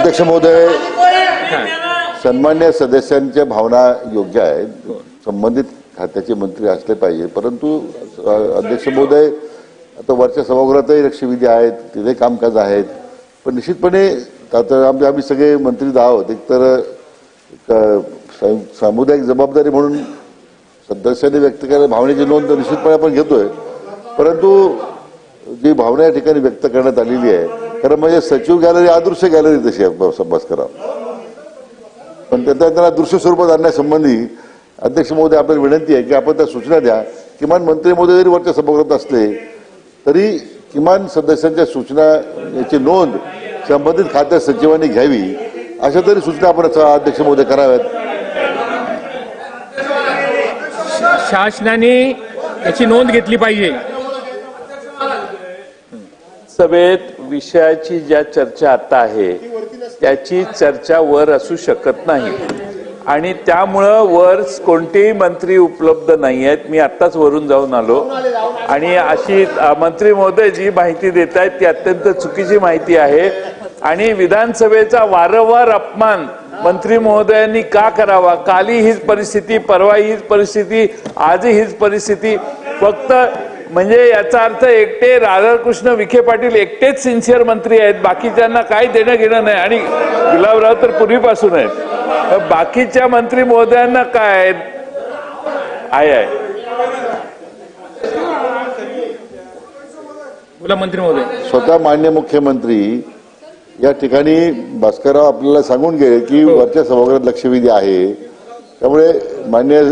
अध्यक्ष महोदय, सन्मान्य सदस्यांच्या भावना योग्य आहेत. संबंधित खात्याचे मंत्री असले पाहिजे, परंतु अध्यक्ष महोदय आता वरच्या सभागृहातही लक्षवेधी आहेत, तिथे कामकाज आहेत, पण निश्चितपणे आता आम्ही सगळे मंत्री आहोत. एकतर सामुदायिक जबाबदारी म्हणून सदस्यांनी व्यक्त केलेल्या भावनेची नोंद निश्चितपणे आपण घेतोय, परंतु जी भावना या ठिकाणी व्यक्त करण्यात आलेली आहे, खरं म्हणजे सचिव गॅलरी अदृश्य गॅलरी तशी बस करा, पण त्यांना दृश्य स्वरूपात आणण्यासंबंधी अध्यक्ष महोदय आपल्याला विनंती आहे की आपण त्या सूचना द्या. किमान मंत्री महोदय जरी वरच्या सभागृहात असले तरी किमान सदस्यांच्या सूचना याची नोंद संबंधित खात्या सचिवांनी घ्यावी, अशा तरी सूचना आपण अध्यक्ष महोदय कराव्यात. शासनाने याची नोंद घेतली पाहिजे. सभेत विषयाची ज्या चर्चा आता आहे त्याची चर्चा वर असू शकत नाही आणि त्यामुळं वर कोणतेही मंत्री उपलब्ध नाही आहेत. मी आत्ताच वरून जाऊन आलो आणि अशी मंत्री महोदय जी माहिती देत आहेत ती अत्यंत चुकीची माहिती आहे आणि विधानसभेचा वारंवार अपमान मंत्री महोदयांनी का करावा. कालही हीच परिस्थिती, परवा हीच परिस्थिती, आजही हीच परिस्थिती. फक्त म्हणजे याचा अर्थ एकटे राधाकृष्ण विखे पाटील एकटेच सिन्सिअर मंत्री आहेत, बाकीच्यांना काही देणं घेणं नाही. आणि गुलाबराव तर पूर्वीपासून आहेत, बाकीच्या मंत्री महोदयांना काय आहे. बोला मंत्री महोदय. स्वतः मान्य मुख्यमंत्री या ठिकाणी भास्करराव आपल्याला सांगून गेले की वरच्या सभागृहात लक्षवेधी आहे, त्यामुळे मान्य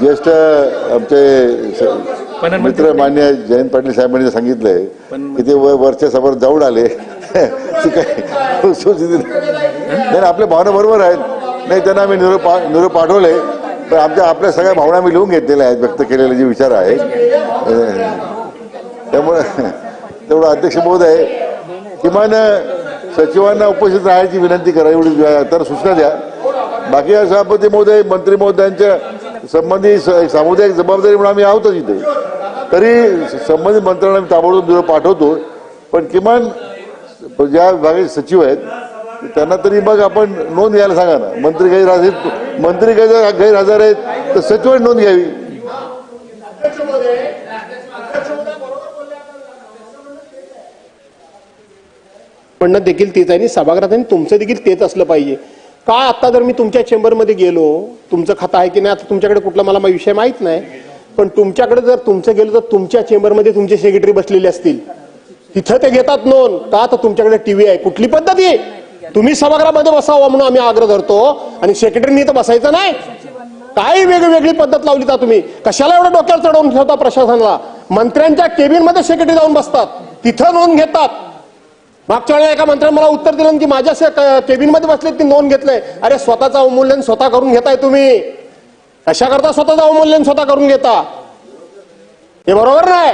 ज्येष्ठ आमचे मित्र मान्य जयंत पाटील साहेबांनी सांगितलंय की ते वरच्या सभागृहात जाऊन आले. नाही, आपल्या भावना बरोबर आहेत. नाही, त्यांना आम्ही निरोप पाठवले, पण आपल्या सगळ्या भावना आम्ही लिहून घेतलेल्या आहेत, व्यक्त केलेले जे विचार आहेत. त्यामुळे तेवढं अध्यक्ष महोदय किमान सचिवांना उपस्थित राहण्याची विनंती करा, एवढी तर सूचना द्या. बाकी सभापती महोदय, मंत्री महोदयांच्या संबंधित सामुदायिक जबाबदारी म्हणून आम्ही आहोतच इथे, तरी संबंधित मंत्र्यांना आम्ही ताबडतोब निरोप पाठवतो, पण किमान ज्या विभागाचे सचिव आहेत त्यांना तरी मग आपण नोंद घ्यायला सांगा ना. मंत्री गैरहजर आहेत तर सचिवांनी नोंद घ्यावी. म्हणणं देखील तेच आहे आणि सभागृहात तुमचं देखील तेच असलं पाहिजे. का आता जर मी तुमच्या चेंबरमध्ये गेलो, तुमचं खातं आहे की नाही आता तुमच्याकडे कुठला मला विषय माहित नाही, पण तुमच्याकडे जर तुमचं गेलो तर तुमच्या चेंबरमध्ये तुमचे सेक्रेटरी बसलेले असतील, तिथं ते घेतात नोंद. का तर तुमच्याकडे टीव्ही आहे. कुठली पद्धत आहे. तुम्ही सभागृहामध्ये बसावं म्हणून आम्ही आग्रह धरतो आणि सेक्रेटरीनी तर बसायचं नाही. काही वेगवेगळी पद्धत लावली का तुम्ही. कशाला एवढं डोक्यावर चढवून ठेवता प्रशासनाला. मंत्र्यांच्या केबिनमध्ये सेक्रेटरी जाऊन बसतात, तिथं नोंद घेतात. मागच्या वेळेला एका मंत्र्याने मला उत्तर दिलं की माझ्या केबिनमध्ये बसले ती नोंद घेतलंय. अरे स्वतःचं अवमूल्यन स्वतः करून घेताय तुम्ही. कशा करता स्वतःचं अवमूल्यन स्वतः करून घेता. हे बरोबर नाही.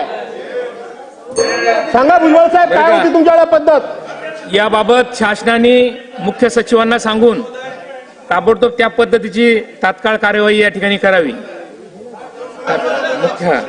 सांगा भुजबळ साहेब काय होती तुमच्याकडे पद्धत. याबाबत शासनाने मुख्य सचिवांना सांगून ताबडतोब त्या पद्धतीची तात्काळ कार्यवाही या ठिकाणी करावी. मुख्य